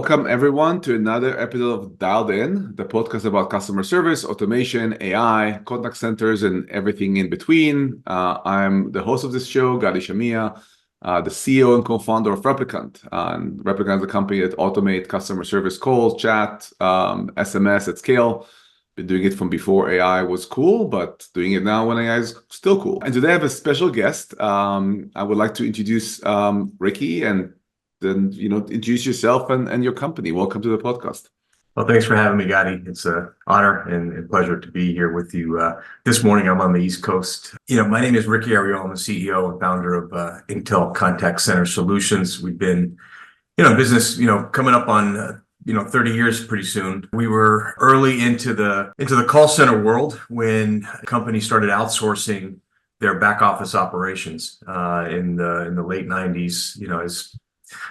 Welcome everyone to another episode of Dialed In, the podcast about customer service, automation, AI, contact centers, and everything in between. I'm the host of this show, Gadi Shamia, the CEO and co-founder of Replicant. And Replicant is a company that automates customer service calls, chat, SMS at scale. Been doing it from before AI was cool, but doing it now when AI is still cool. And today I have a special guest. I would like to introduce Ricky, and then introduce yourself and your company. Welcome to the podcast. Well, thanks for having me, Gadi. It's an honor and pleasure to be here with you. This morning, I'm on the East Coast. My name is Ricky Arriola. I'm the CEO and founder of Inktel Contact Center Solutions. We've been, in business, coming up on 30 years pretty soon. We were early into the call center world when companies started outsourcing their back office operations in the late 90s. As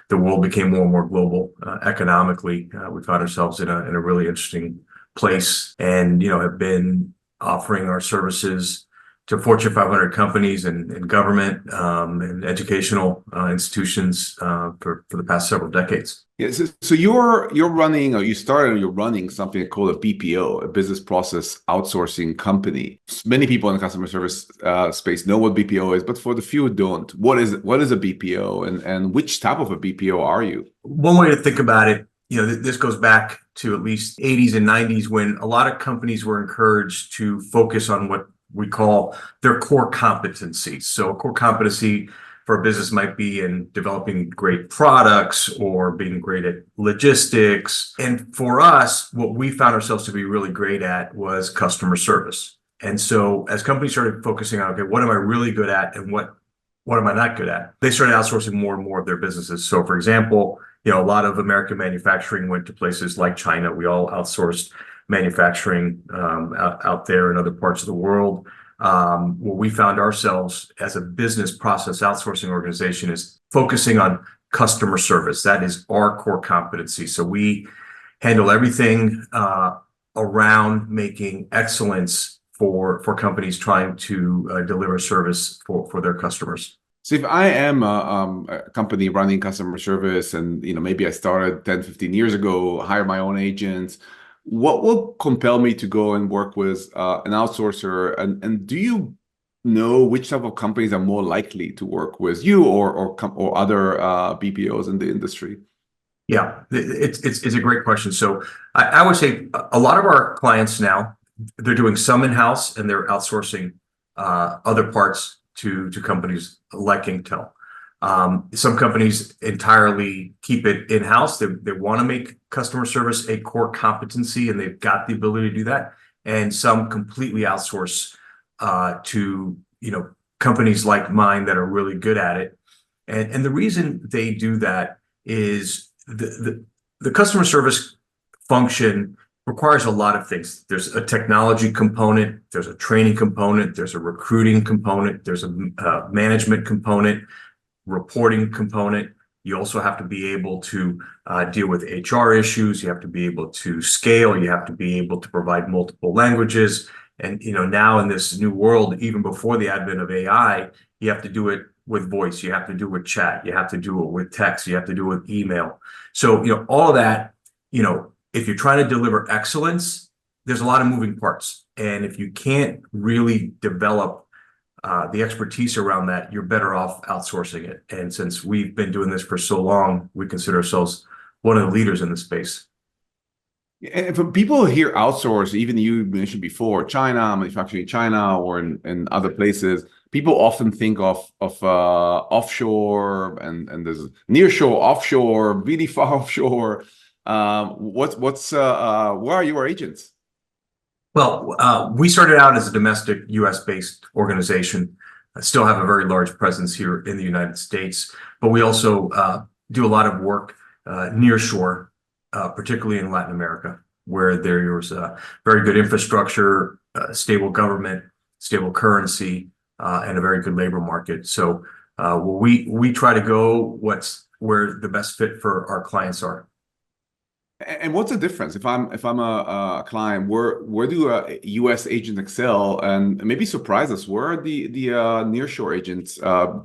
the world became more and more global economically, we found ourselves in a really interesting place, and have been offering our services to Fortune 500 companies and government and educational institutions for the past several decades. Yeah, so you're running, or you're running something called a BPO, a business process outsourcing company. Many people in the customer service space know what BPO is, but for the few who don't, what is a BPO, and which type of a BPO are you? One way to think about it, this goes back to at least 80s and 90s, when a lot of companies were encouraged to focus on what we call their core competencies. So a core competency for a business might be in developing great products or being great at logistics. And for us, what we found ourselves to be really great at was customer service. And so as companies started focusing on, okay, what am I really good at and what am I not good at? They started outsourcing more and more of their businesses. So for example, a lot of American manufacturing went to places like China. We all outsourced manufacturing out there in other parts of the world. Where we found ourselves as a business process outsourcing organization is focusing on customer service. That is our core competency. So we handle everything around making excellence for companies trying to deliver service for their customers. So if I am a company running customer service, and maybe I started 10, 15 years ago, hire my own agents, what will compel me to go and work with an outsourcer? And do you know which type of companies are more likely to work with you or other BPOs in the industry? Yeah, it's a great question. So I would say a lot of our clients now, they're doing some in-house and they're outsourcing other parts to companies like Inktel. Some companies entirely keep it in-house. They want to make customer service a core competency, and they've got the ability to do that. And some completely outsource to companies like mine that are really good at it. And the reason they do that is the customer service function requires a lot of things. There's a technology component, there's a training component, there's a recruiting component, there's a management component, reporting component. You also have to be able to deal with HR issues. You have to be able to scale. You have to be able to provide multiple languages. And now in this new world, even before the advent of AI, you have to do it with voice. You have to do it with chat. You have to do it with text. You have to do it with email. So all of that. If you're trying to deliver excellence, there's a lot of moving parts. And if you can't really develop the expertise around that, you're better off outsourcing it. And since we've been doing this for so long, we consider ourselves one of the leaders in the space. And for people here outsource, even you mentioned before, China, manufacturing in China or in other places, people often think of offshore, and there's nearshore, offshore, really far offshore. Where are your agents? Well, we started out as a domestic US-based organization. I still have a very large presence here in the United States, but we also do a lot of work near shore, particularly in Latin America, where there's very good infrastructure, stable government, stable currency, and a very good labor market. So we try to go where the best fit for our clients are. And what's the difference if I'm a client? Where do U.S. agents excel, and maybe surprise us? Where are the nearshore agents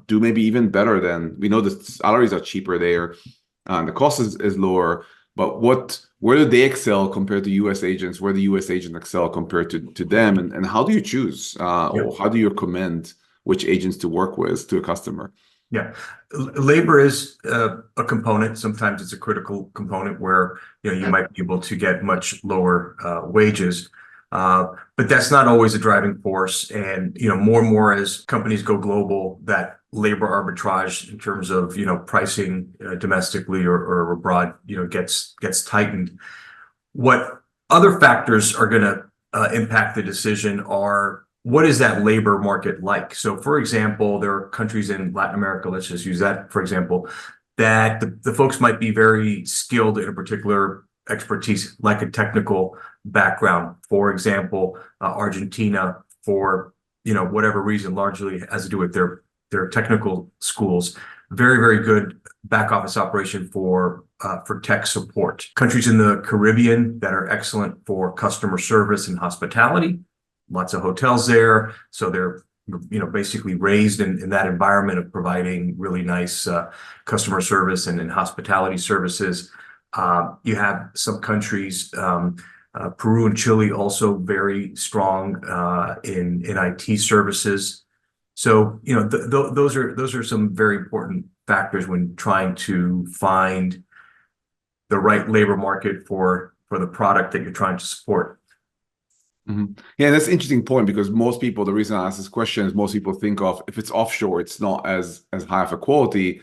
do maybe even better than we know? The salaries are cheaper there, and the cost is lower. but where do they excel compared to US agents? Where do US agents excel compared to them? And how do you choose or how do you recommend which agents to work with to a customer? Yeah, labor is a component. Sometimes it's a critical component where you might be able to get much lower wages, but that's not always a driving force. And more and more as companies go global, that labor arbitrage in terms of pricing domestically or abroad gets tightened. What other factors are going to impact the decision are what is that labor market like? So, for example, there are countries in Latin America, let's just use that for example, that the folks might be very skilled in a particular expertise, like a technical background. For example, Argentina, for whatever reason, largely has to do with their technical schools. Very, very good back office operation for tech support. Countries in the Caribbean that are excellent for customer service and hospitality. Lots of hotels there, so they're basically raised in that environment of providing really nice customer service and hospitality services. You have some countries, Peru and Chile, also very strong in IT services. So those are some very important factors when trying to find the right labor market for the product that you're trying to support. Mm-hmm. Yeah, that's an interesting point because most people, the reason I ask this question is most people think of if it's offshore, it's not as high of a quality.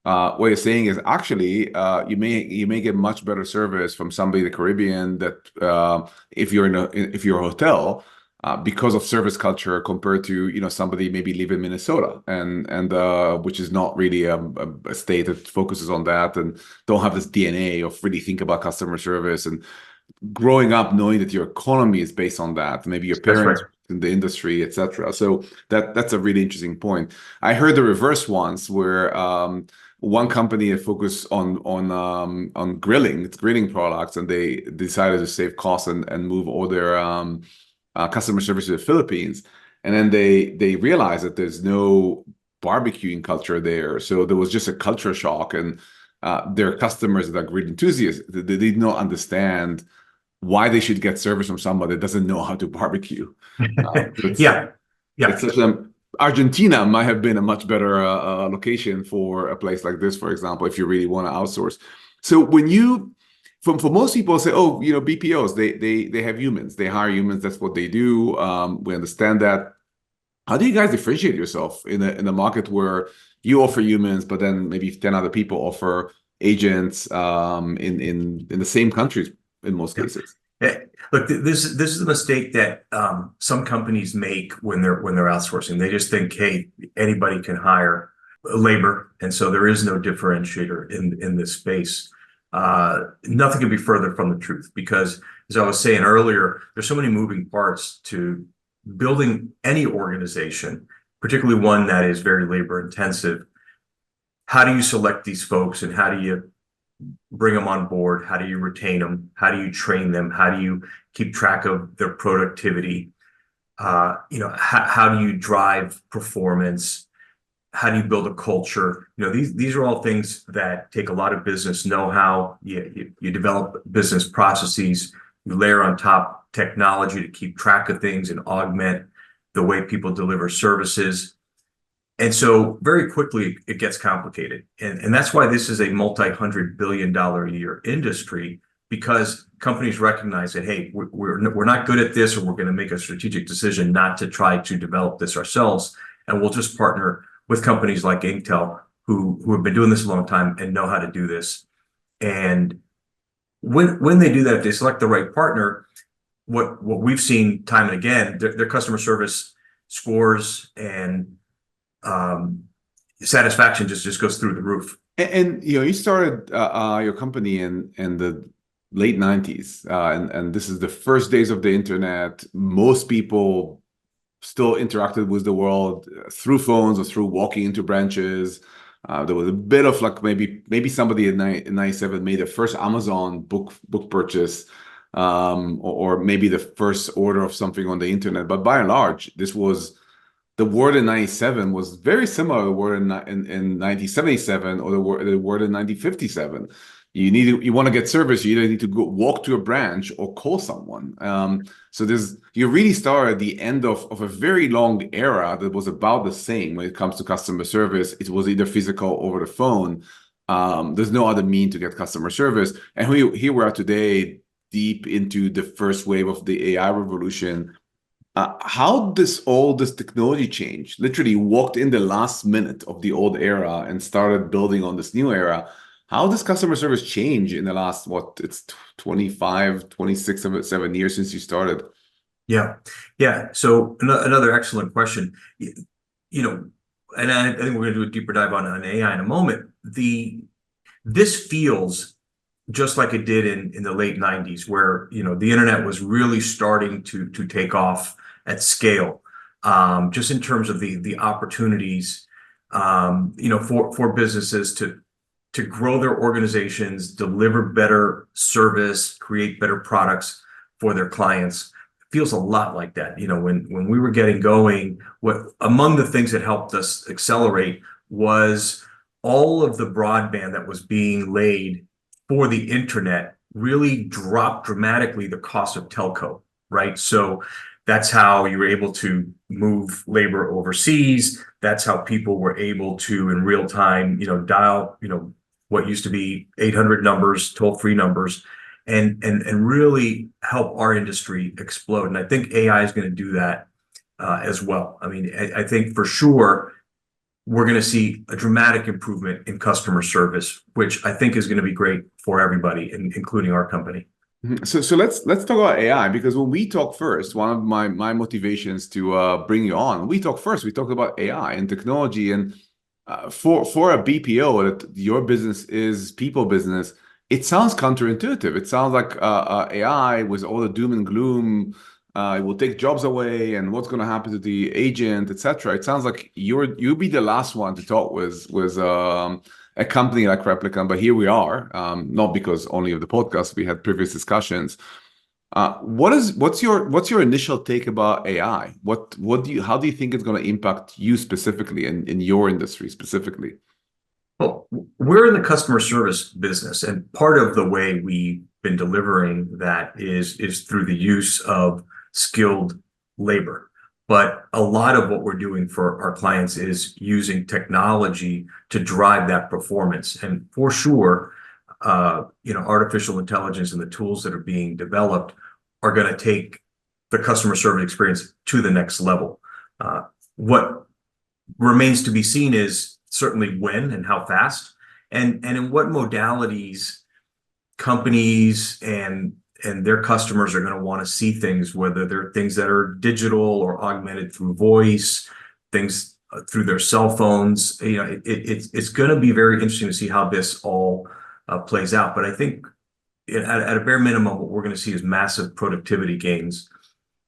What you're saying is actually you may get much better service from somebody in the Caribbean that if you're if you're a hotel because of service culture compared to somebody maybe live in Minnesota and which is not really a state that focuses on that and don't have this DNA of really think about customer service and growing up knowing that your economy is based on that, maybe your parents in the industry, etc. So that's a really interesting point. I heard the reverse once where one company focused on grilling products, and they decided to save costs and move all their customer service to the Philippines, and then they realized that there's no barbecuing culture there, so there was just a culture shock, and their customers that are grill enthusiasts, they did not understand why they should get service from somebody that doesn't know how to barbecue. Yeah. It's such Argentina might have been a much better location for a place like this, for example, if you really want to outsource. So when you, for most people say, oh, BPOs, they have humans, they hire humans, that's what they do. We understand that. How do you guys differentiate yourself in a market where you offer humans, but then maybe 10 other people offer agents in the same countries in most cases? Look, this is a mistake that some companies make when they're outsourcing. They just think, hey, anybody can hire labor, and so there is no differentiator in this space. Nothing could be further from the truth, because as I was saying earlier, there's so many moving parts to building any organization, particularly one that is very labor intensive. How do you select these folks, and how do you bring them on board? How do you retain them? How do you train them? How do you keep track of their productivity? How do you drive performance? How do you build a culture? These are all things that take a lot of business know-how. You develop business processes. You layer on top technology to keep track of things and augment the way people deliver services. And so very quickly it gets complicated. And that's why this is a multi-hundred-billion-dollar a year industry, because companies recognize that, hey, we're not good at this, or we're going to make a strategic decision not to try to develop this ourselves. And we'll just partner with companies like Inktel, who have been doing this a long time and know how to do this. And when they do that, if they select the right partner, what we've seen time and again, their customer service scores and satisfaction just goes through the roof. And you started your company in the late 90s, and this is the first days of the internet. Most people still interacted with the world through phones or through walking into branches. There was a bit of like maybe somebody in 97 made the first Amazon book purchase, or maybe the first order of something on the internet. But by and large, this was the word in 97 was very similar to the word in 1977 or the word in 1957. you want to get service, you either need to go walk to a branch or call someone. So you really start at the end of a very long era that was about the same when it comes to customer service. It was either physical or over the phone. There's no other mean to get customer service. And here we are today, deep into the first wave of the AI revolution. How all this technology change literally walked in the last minute of the old era and started building on this new era. How does customer service change in the last, it's 25, 26, 7 years since you started? Yeah. Yeah. So another excellent question. And I think we're going to do a deeper dive on AI in a moment. This feels just like it did in the late 90s, where the internet was really starting to take off at scale, just in terms of the opportunities, for businesses to grow their organizations, deliver better service, create better products for their clients. It feels a lot like that. When we were getting going, among the things that helped us accelerate was all of the broadband that was being laid for the internet really dropped dramatically the cost of telco, right? So that's how you were able to move labor overseas. That's how people were able to, in real time, dial, what used to be 800 numbers, toll-free numbers, and really help our industry explode. And I think AI is going to do that as well. I mean, I think for sure we're going to see a dramatic improvement in customer service, which I think is going to be great for everybody, including our company. So let's talk about AI, because when we talk first, one of my motivations to bring you on, we talked about AI and technology, and for a BPO, that your business is people business, it sounds counterintuitive. It sounds like AI with all the doom and gloom, it will take jobs away, and what's going to happen to the agent, etc. It sounds like you'll be the last one to talk with a company like Replicant, but here we are. Not because only of the podcast, we had previous discussions. What's your initial take about AI? How do you think it's going to impact you specifically in your industry specifically? Well, we're in the customer service business, and part of the way we've been delivering that is through the use of skilled labor. But a lot of what we're doing for our clients is using technology to drive that performance. And for sure, artificial intelligence and the tools that are being developed are going to take the customer service experience to the next level. What remains to be seen is certainly when and how fast, and in what modalities companies and their customers are going to want to see things, whether they're things that are digital or augmented through voice, things through their cell phones. It's going to be very interesting to see how this all plays out. But I think at a bare minimum, what we're going to see is massive productivity gains.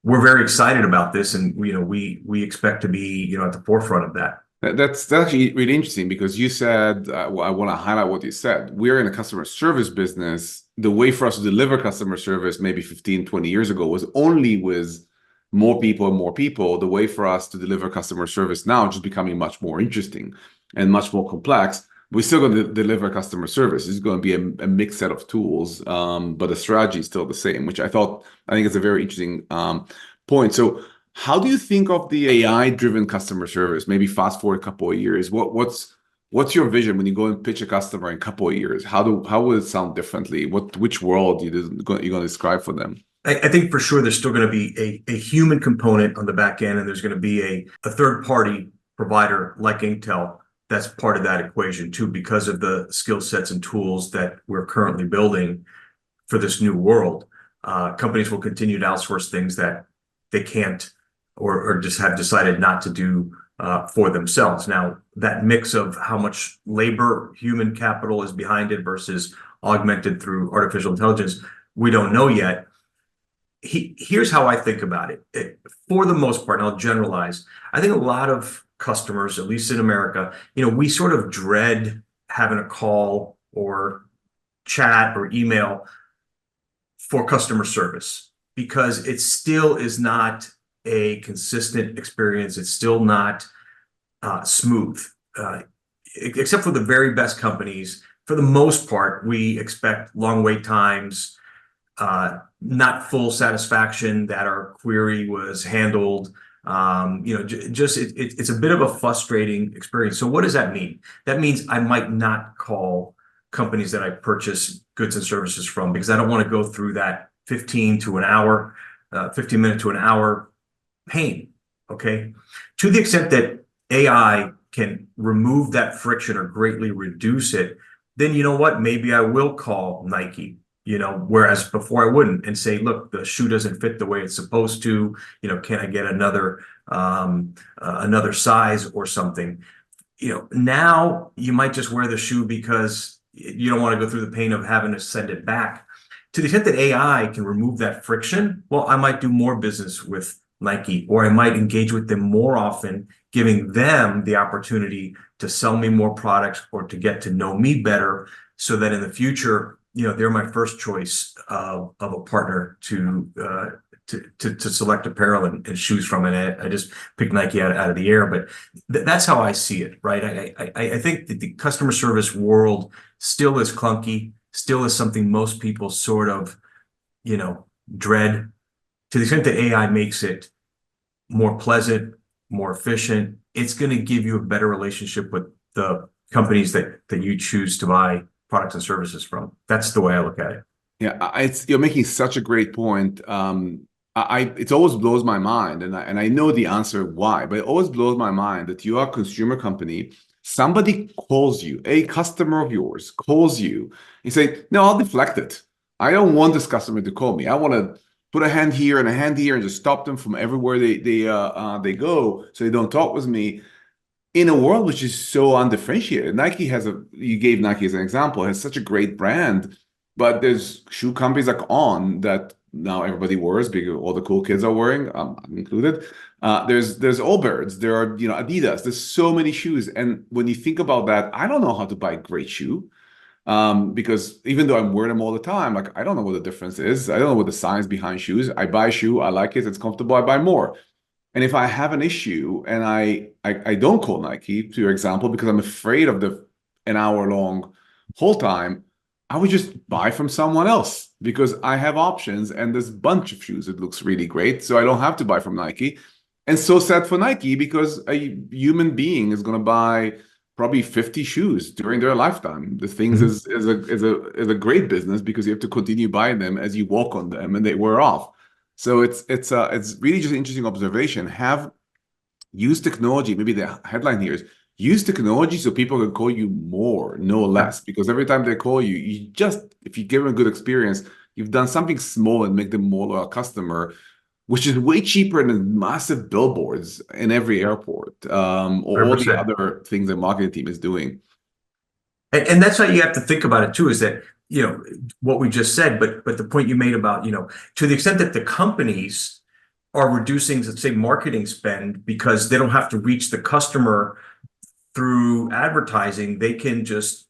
We're very excited about this, and we expect to be at the forefront of that. That's actually really interesting, because you said, I want to highlight what you said. We're in a customer service business. The way for us to deliver customer service maybe 15, 20 years ago was only with more people and more people. The way for us to deliver customer service now is just becoming much more interesting and much more complex. We're still going to deliver customer service. It's going to be a mixed set of tools, but the strategy is still the same, which I think is a very interesting point. So how do you think of the AI-driven customer service? Maybe fast forward a couple of years. What's your vision when you go and pitch a customer in a couple of years? How will it sound differently? Which world you're going to describe for them? I think for sure there's still going to be a human component on the back end, and there's going to be a third-party provider like Inktel that's part of that equation too, because of the skill sets and tools that we're currently building for this new world. Companies will continue to outsource things that they can't or just have decided not to do for themselves. Now, that mix of how much labor, human capital is behind it versus augmented through artificial intelligence, we don't know yet. Here's how I think about it. For the most part, and I'll generalize, I think a lot of customers, at least in America, we sort of dread having a call or chat or email for customer service, because it still is not a consistent experience. It's still not smooth, except for the very best companies. for the most part, we expect long wait times, not full satisfaction that our query was handled. It's a bit of a frustrating experience. So what does that mean? That means I might not call companies that I purchase goods and services from because I don't want to go through that 15 to an hour, 15 minute to an hour pain. Okay. To the extent that AI can remove that friction or greatly reduce it, then you know what? Maybe I will call Nike, whereas before I wouldn't, and say, look, the shoe doesn't fit the way it's supposed to, can I get another size or something? Now you might just wear the shoe because you don't want to go through the pain of having to send it back. To the extent that AI can remove that friction, well, I might do more business with Nike, or I might engage with them more often, giving them the opportunity to sell me more products or to get to know me better, so that in the future, they're my first choice of a partner to select apparel and shoes from. And I just picked Nike out of the air, but that's how I see it, right? I think that the customer service world still is clunky, still is something most people sort of, dread. To the extent that AI makes it more pleasant, more efficient, it's going to give you a better relationship with the companies that you choose to buy products and services from. That's the way I look at it. Yeah, you're making such a great point. It always blows my mind, and I know the answer why, but it always blows my mind that you are a consumer company. Somebody calls you, a customer of yours calls you. You say, "No, I'll deflect it. I don't want this customer to call me. I want to put a hand here and a hand here and just stop them from everywhere they go, so they don't talk with me." In a world which is so undifferentiated, you gave Nike as an example, has such a great brand, but there's shoe companies like On that now everybody wears because all the cool kids are wearing, I'm included. There's Allbirds, there are Adidas. There's so many shoes, and when you think about that, I don't know how to buy a great shoe, because even though I'm wearing them all the time, like I don't know what the difference is. I don't know what the science behind shoes. I buy a shoe, I like it, it's comfortable, I buy more. And if I have an issue and I don't call Nike, to your example, because I'm afraid of an hour long hold time, I would just buy from someone else because I have options and there's a bunch of shoes. It looks really great. So I don't have to buy from Nike. And so sad for Nike because a human being is going to buy probably 50 shoes during their lifetime. The things is a great business because you have to continue buying them as you walk on them and they wear off. So it's really just an interesting observation. Have used technology. Maybe the headline here is use technology so people can call you more, no less. Because every time they call you, if you give them a good experience, you've done something small and make them more loyal customer, which is way cheaper than massive billboards in every airport, or all the other things the marketing team is doing. And that's how you have to think about it too, is that, what we just said, but the point you made about, to the extent that the companies are reducing, let's say, marketing spend because they don't have to reach the customer through advertising, they can just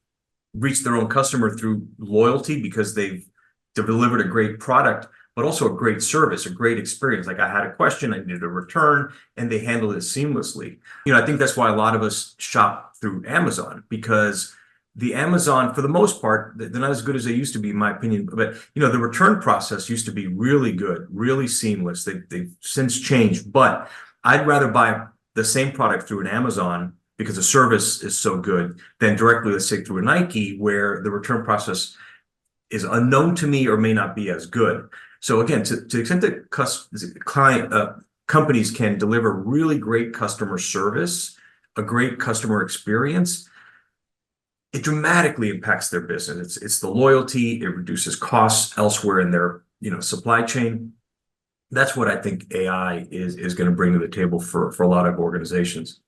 reach their own customer through loyalty because they've delivered a great product, but also a great service, a great experience. Like I had a question, I needed a return, and they handled it seamlessly. I think that's why a lot of us shop through Amazon, because the Amazon, for the most part, they're not as good as they used to be, in my opinion. But the return process used to be really good, really seamless. They've since changed. But I'd rather buy the same product through an Amazon because the service is so good than directly, let's say, through a Nike, where the return process is unknown to me or may not be as good. So again, to the extent that companies can deliver really great customer service, a great customer experience, it dramatically impacts their business. It's the loyalty, it reduces costs elsewhere in their supply chain. That's what I think AI is going to bring to the table for a lot of organizations.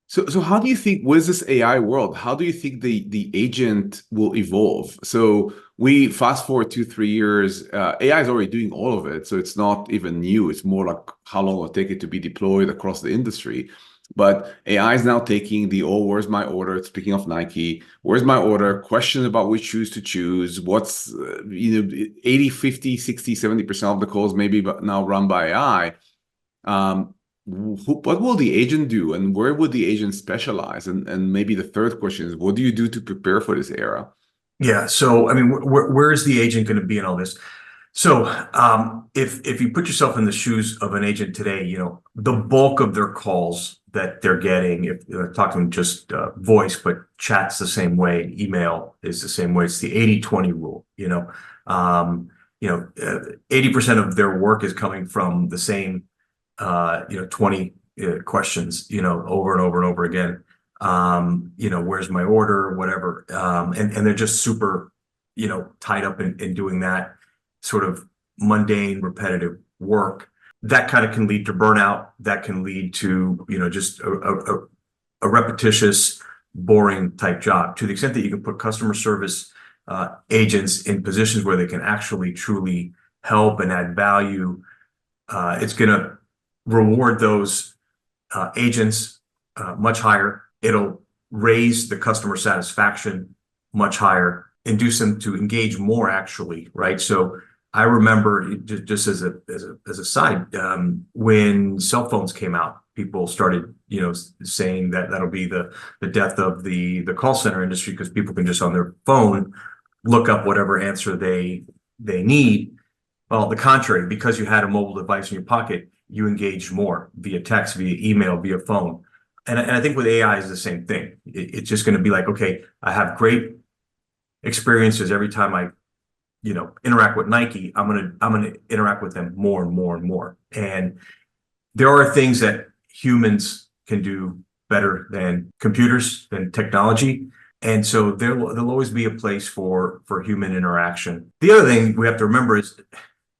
So how do you think, with this AI world, how do you think the agent will evolve? So we fast forward 2-3 years, AI is already doing all of it. So it's not even new. It's more like how long will it take it to be deployed across the industry. But AI is now taking where's my order? It's picking off Nike. Where's my order? Questions about which shoes to choose. What's, 80, 50, 60, 70% of the calls maybe now run by AI. what will the agent do, and where would the agent specialize? And maybe the third question is, what do you do to prepare for this era? Yeah. So, I mean, where is the agent going to be in all this? So, if you put yourself in the shoes of an agent today, the bulk of their calls that they're getting, if they're talking just voice, but chat's the same way, email is the same way. It's the 80-20 rule. 80% of their work is coming from the same 20 questions, over and over and over again. Where's my order, whatever. And they're just super, tied up in doing that sort of mundane, repetitive work. That kind of can lead to burnout. That can lead to, just a repetitious, boring type job. To the extent that you can put customer service agents in positions where they can actually truly help and add value, it's going to reward those agents much higher. It'll raise the customer satisfaction much higher, induce them to engage more, actually, right? So I remember, just as a side, when cell phones came out, people started, saying that that'll be the death of the call center industry, because people can just on their phone look up whatever answer they need. Well, the contrary, because you had a mobile device in your pocket, you engaged more via text, via email, via phone. And I think with AI is the same thing. It's just going to be like, okay, I have great experiences every time I, interact with Nike. I'm gonna interact with them more and more and more. And there are things that humans can do better than computers, than technology. And so there'll always be a place for human interaction. The other thing we have to remember is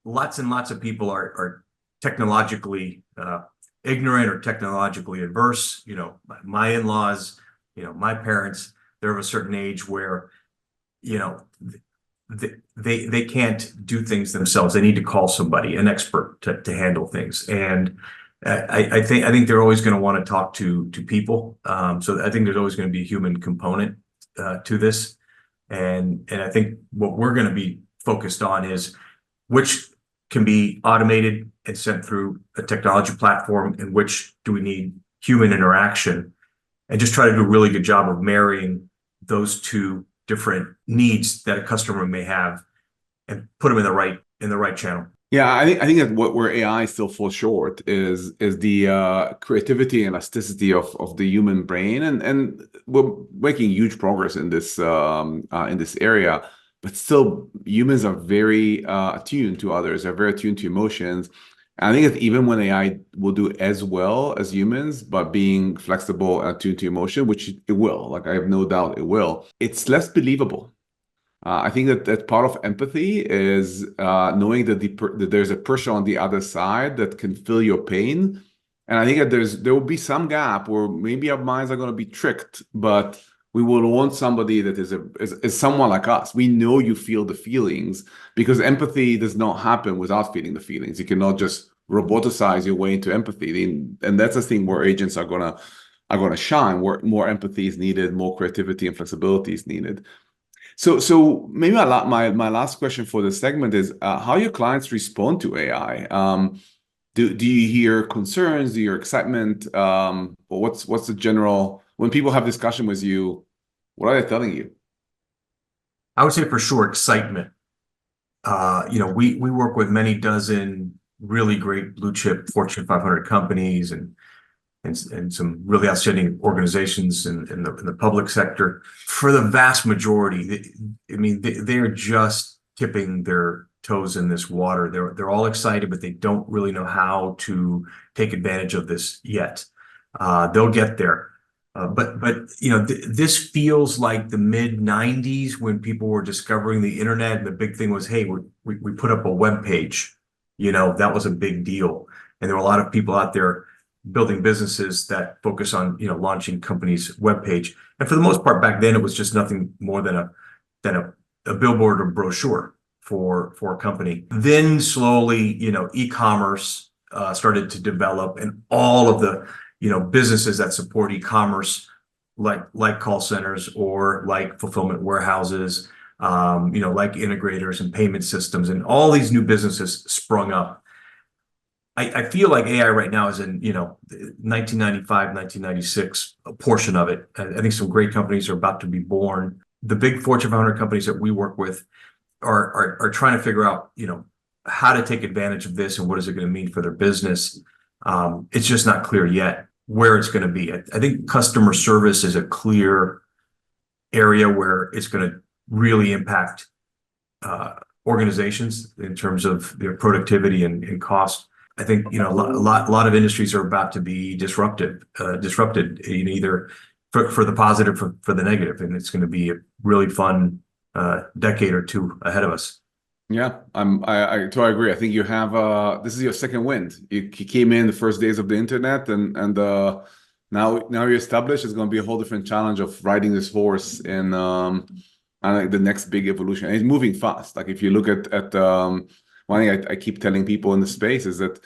lots and lots of people are technologically ignorant or technologically adverse. My in-laws, my parents, they're of a certain age where, they can't do things themselves. They need to call somebody, an expert, to handle things. And I think they're always going to want to talk to people. So I think there's always going to be a human component to this. And I think what we're going to be focused on is which can be automated and sent through a technology platform, and which do we need human interaction, and just try to do a really good job of marrying those two different needs that a customer may have and put them in the right channel. Yeah, I think that where AI still falls short is the creativity and elasticity of the human brain, and we're making huge progress in this area, but still humans are very attuned to others, are very attuned to emotions. And I think that even when AI will do as well as humans, but being flexible and attuned to emotion, which it will, like I have no doubt it will, it's less believable. I think that part of empathy is knowing that that there's a person on the other side that can feel your pain. And I think that there will be some gap where maybe our minds are going to be tricked, but we will want somebody that is someone like us. We know you feel the feelings, because empathy does not happen without feeling the feelings. You cannot just roboticize your way into empathy. And that's the thing where agents are gonna shine, where more empathy is needed, more creativity and flexibility is needed. So maybe my last question for this segment is how your clients respond to AI. Do you hear concerns? Do you hear excitement? Or what's the general, when people have discussion with you, what are they telling you? I would say for sure excitement. We work with many dozen really great blue chip Fortune 500 companies and some really outstanding organizations in the public sector. For the vast majority, they're just tipping their toes in this water. They're all excited, but they don't really know how to take advantage of this yet. They'll get there. But this feels like the mid 90s when people were discovering the internet, and the big thing was, hey, we put up a web page. That was a big deal. And there were a lot of people out there building businesses that focus on, launching companies' webpage. And for the most part, back then, it was just nothing more than a billboard or brochure for a company. Then slowly, e-commerce started to develop, and all of the, businesses that support e-commerce, like call centers or like fulfillment warehouses, like integrators and payment systems, and all these new businesses sprung up. I feel like AI right now is in, 1995, 1996, a portion of it. I think some great companies are about to be born. The big Fortune 500 companies that we work with are trying to figure out, how to take advantage of this and what is it going to mean for their business. It's just not clear yet where it's going to be. I think customer service is a clear area where it's going to really impact organizations in terms of their productivity and cost. I think a lot of industries are about to be disrupted either for the positive for the negative, and it's going to be a really fun decade or two ahead of us. Yeah, I totally agree. I think you have this is your second wind. You came in the first days of the internet, and now you're established. It's going to be a whole different challenge of riding this horse in the next big evolution. And it's moving fast. Like if you look at one thing I keep telling people in the space is that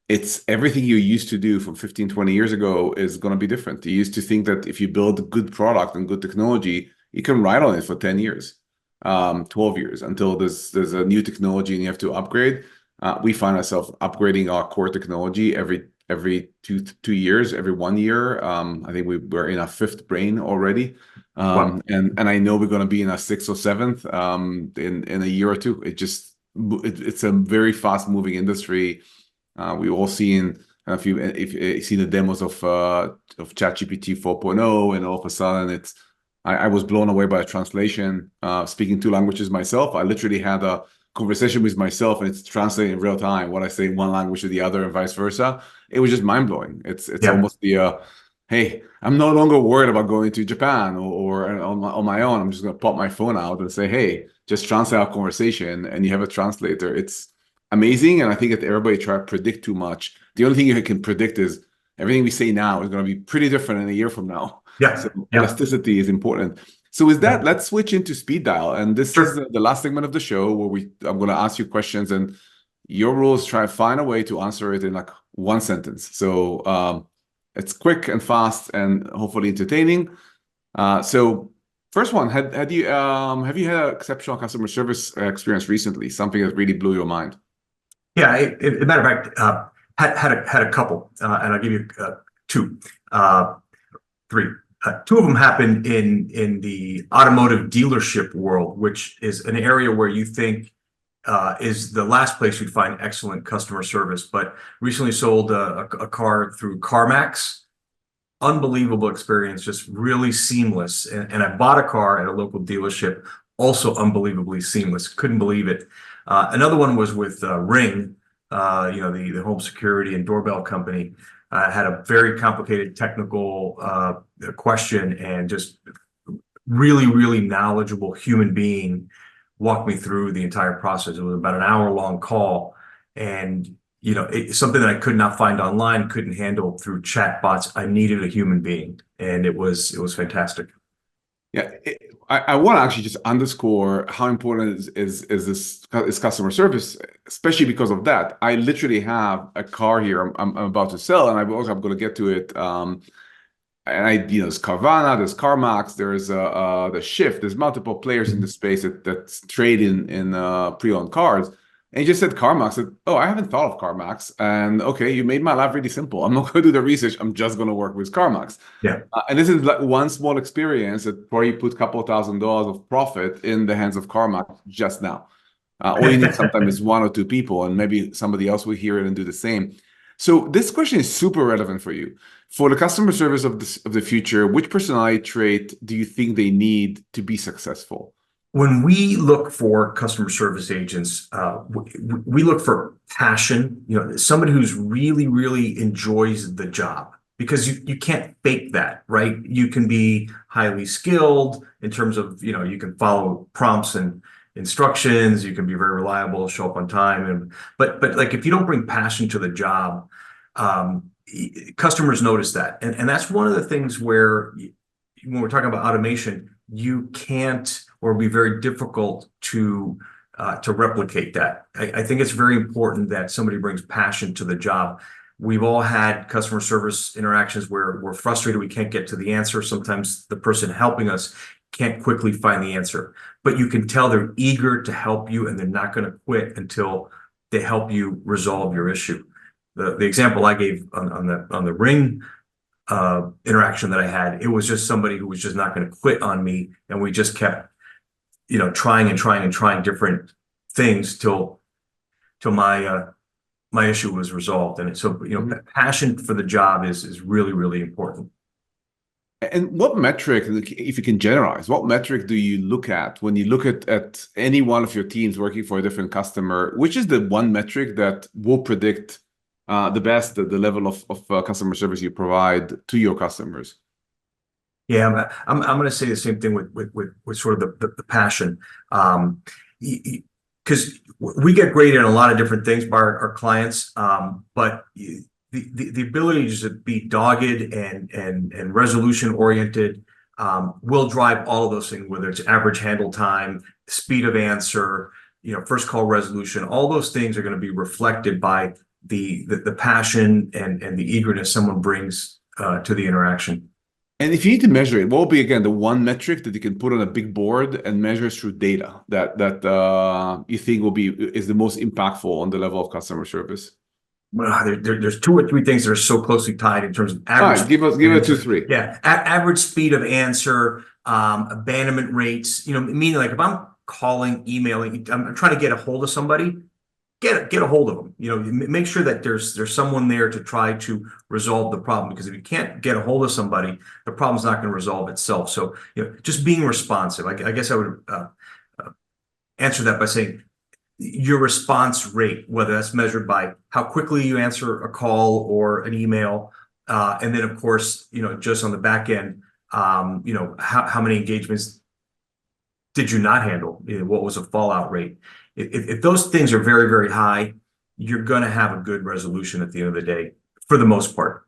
it's everything you used to do from 15, 20 years ago is going to be different. You used to think that if you build a good product and good technology, you can ride on it for 10 years. 12 years until there's a new technology and you have to upgrade. We find ourselves upgrading our core technology every two years, every 1 year. I think we're in our fifth brain already. Wow. And I know we're going to be in our sixth or seventh in a year or two. It's a very fast moving industry. We all seen, if you see the demos of ChatGPT 4.0, and all of a sudden I was blown away by the translation. Speaking two languages myself, I literally had a conversation with myself, and it's translating in real time what I say in one language to the other, and vice versa. It was just mind blowing. It's Yeah. almost hey, I'm no longer worried about going to Japan or on my own. I'm just gonna pop my phone out and say, hey, just translate our conversation, and you have a translator. It's amazing, and I think that everybody try to predict too much. The only thing you can predict is everything we say now is going to be pretty different in a year from now. Yeah. So Yeah. elasticity is important. So with that, let's switch into speed dial. And this Sure. is the last segment of the show where I'm going to ask you questions, and your rules try to find a way to answer it in like one sentence. So it's quick and fast and hopefully entertaining. So first one, have you had exceptional customer service experience recently? Something that really blew your mind? Yeah. As a matter of fact, had a couple, and I'll give you two, three. Two of them happened in the automotive dealership world, which is an area where you think is the last place you'd find excellent customer service. But recently sold a car through CarMax. Unbelievable experience, just really seamless. And I bought a car at a local dealership, also unbelievably seamless. Couldn't believe it. Another one was with Ring, the home security and doorbell company. Had a very complicated technical question, and just really, really knowledgeable human being walked me through the entire process. It was about an hour-long call, and it's something that I could not find online, couldn't handle through chat bots. I needed a human being, and it was fantastic. Yeah, I want to actually just underscore how important is customer service, especially because of that. I literally have a car here I'm about to sell, and I'm going to get to it. And there's Carvana, there's CarMax, there's the Shift. There's multiple players in the space that trade in pre-owned cars. And you just said CarMax. Said, oh, I haven't thought of CarMax. And okay, you made my life really simple. I'm not going to do the research. I'm just going to work with CarMax. Yeah. And this is like one small experience that probably put a couple of $1,000s of profit in the hands of CarMax just now. All you need sometimes is one or two people, and maybe somebody else will hear it and do the same. So this question is super relevant for you. For the customer service of the future, which personality trait do you think they need to be successful? When we look for customer service agents, we look for passion, somebody who's really, really enjoys the job, because you can't fake that, right? You can be highly skilled in terms of, you can follow prompts and instructions, you can be very reliable, show up on time. But like, if you don't bring passion to the job, customers notice that. And that's one of the things where when we're talking about automation, you can't, or it'll be very difficult to replicate that. I think it's very important that somebody brings passion to the job. We've all had customer service interactions where we're frustrated we can't get to the answer. Sometimes the person helping us can't quickly find the answer, but you can tell they're eager to help you, and they're not going to quit until they help you resolve your issue. the example I gave on the Ring interaction that I had, it was just somebody who was just not going to quit on me, and we just kept, trying and trying and trying different things till my issue was resolved. And so, passion for the job is really, really important. And what metric, if you can generalize, what metric do you look at when you look at any one of your teams working for a different customer? Which is the one metric that will predict the level of customer service you provide to your customers? Yeah, I'm going to say the same thing with sort of the passion, because we get graded on a lot of different things by our clients, but the ability just to be dogged and resolution oriented will drive all of those things, whether it's average handle time, speed of answer, first call resolution. All those things are going to be reflected by the passion and the eagerness someone brings to the interaction. And if you need to measure it, what will be, again, the one metric that you can put on a big board and measure through data that you think is the most impactful on the level of customer service? Well, there's two or three things that are so closely tied in terms of average. All right, give it 2, 3. Yeah, average speed of answer, abandonment rates. Meaning, like, if I'm calling, emailing, I'm trying to get a hold of somebody, get a hold of them. Make sure that there's someone there to try to resolve the problem, because if you can't get a hold of somebody, the problem's not going to resolve itself. So just being responsive. I guess I would answer that by saying your response rate, whether that's measured by how quickly you answer a call or an email, and then of course just on the back end, how many engagements did you not handle? What was the fallout rate? If those things are very, very high, you're going to have a good resolution at the end of the day, for the most part.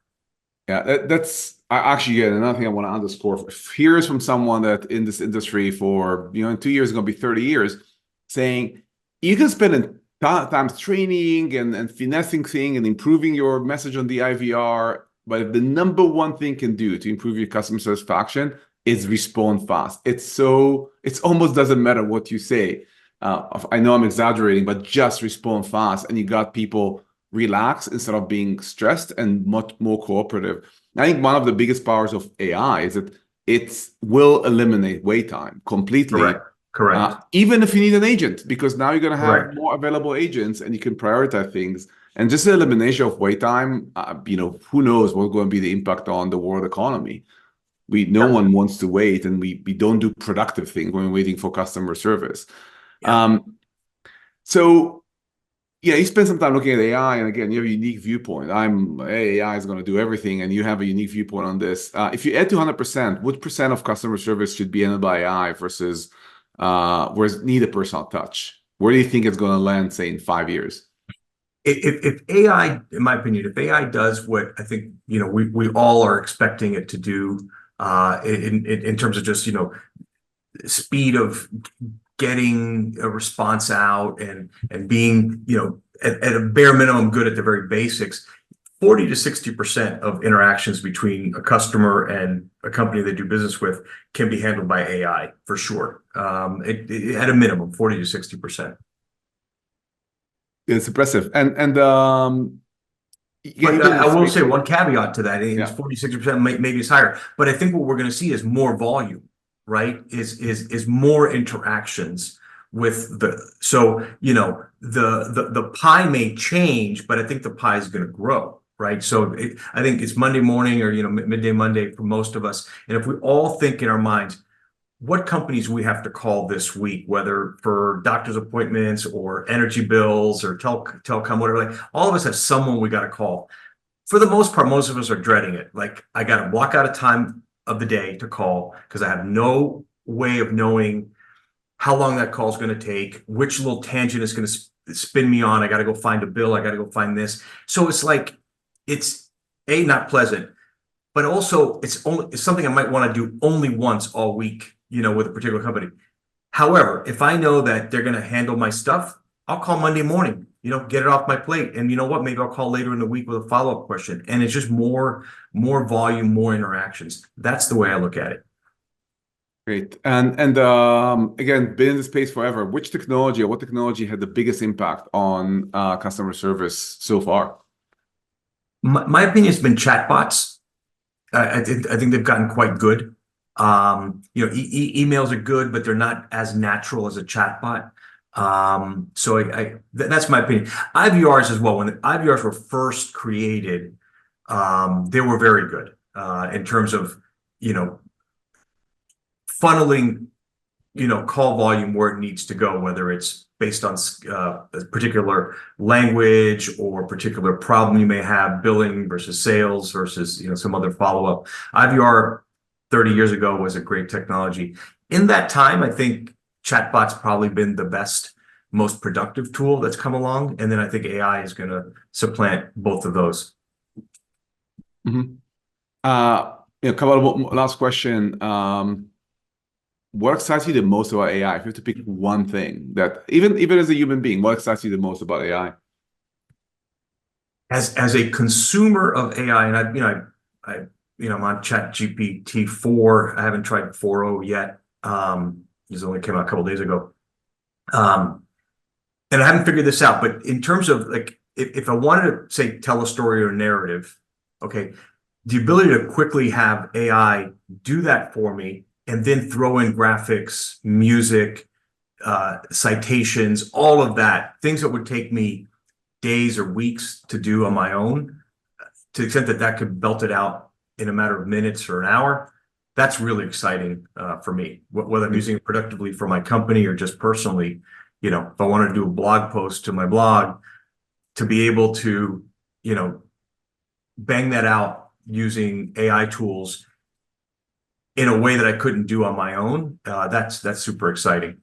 Yeah, that's actually another thing I want to underscore. Here's from someone that in this industry for, in 2 years, it's going to be 30 years, saying you can spend time training and finessing things and improving your message on the IVR, but if the number one thing can do to improve your customer satisfaction is respond fast. It almost doesn't matter what you say. I know I'm exaggerating, but just respond fast, and you got people relax instead of being stressed and much more cooperative. I think one of the biggest powers of AI is that it will eliminate wait time completely. Correct. Even if you need an agent, because now you're going to have more available agents and you can prioritize things. And just the elimination of wait time, who knows what's going to be the impact on the world economy. No one wants to wait, and we don't do productive things when we're waiting for customer service. So yeah, you spend some time looking at AI, and again, you have a unique viewpoint. AI is going to do everything, and you have a unique viewpoint on this. If you add to 100%, what percent of customer service should be handled by AI versus where need a personal touch? Where do you think it's going to land, say, in 5 years? If AI, in my opinion, if AI does what I think we all are expecting it to do, in terms of just speed of getting a response out and being at a bare minimum good at the very basics, 40 to 60% of interactions between a customer and a company they do business with can be handled by AI for sure. At a minimum, 40 to 60%. It's impressive. And but I will say one caveat to that: it's 40, 60%, maybe it's higher. But I think what we're going to see is more volume, right? Is more interactions with the pie may change, but I think the pie is going to grow, right? So I think it's Monday morning or midday Monday for most of us, and if we all think in our minds what companies we have to call this week, whether for doctor's appointments or energy bills or telecom, whatever, like all of us have someone we got to call. For the most part, most of us are dreading it. Like, I got to block out a time of the day to call because I have no way of knowing how long that call is going to take, which little tangent is going to spin me on. I got to go find a bill. I got to go find this. So it's like, it's not pleasant, but also it's something I might want to do only once all week, with a particular company. However, if I know that they're going to handle my stuff, I'll call Monday morning, get it off my plate. And you know what? Maybe I'll call later in the week with a follow-up question. And it's just more volume, more interactions. That's the way I look at it. Great. And again, been in the space forever. Which technology or what technology had the biggest impact on customer service so far? My opinion has been chatbots. I think they've gotten quite good. Emails are good, but they're not as natural as a chatbot. That's my opinion. IVRs as well. When the IVRs were first created, they were very good in terms of, you know, funneling, call volume where it needs to go, whether it's based on a particular language or particular problem you may have, billing versus sales versus, some other follow-up. IVR 30 years ago was a great technology. In that time, I think chatbot's probably been the best, most productive tool that's come along. And then I think AI is going to supplant both of those. Mm-hmm. Couple of last question. What excites you the most about AI? If you have to pick one thing that even as a human being, what excites you the most about AI? As a consumer of AI, and I'm on Chat GPT 4. I haven't tried 4.0 yet. This only came out a couple of days ago. And I haven't figured this out, but in terms of like, if I wanted to say tell a story or narrative, okay, the ability to quickly have AI do that for me and then throw in graphics, music, citations, all of that, things that would take me days or weeks to do on my own, to the extent that that could belt it out in a matter of minutes or an hour, that's really exciting for me. Whether I'm using it productively for my company or just personally, if I want to do a blog post to my blog, to be able to, bang that out using AI tools in a way that I couldn't do on my own, that's super exciting.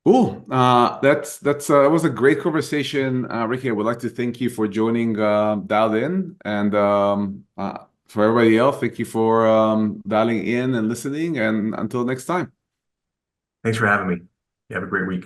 Cool. That was a great conversation, Ricky. I would like to thank you for joining Dialed In, and for everybody else, thank you for dialing in and listening. And until next time. Thanks for having me. You have a great week.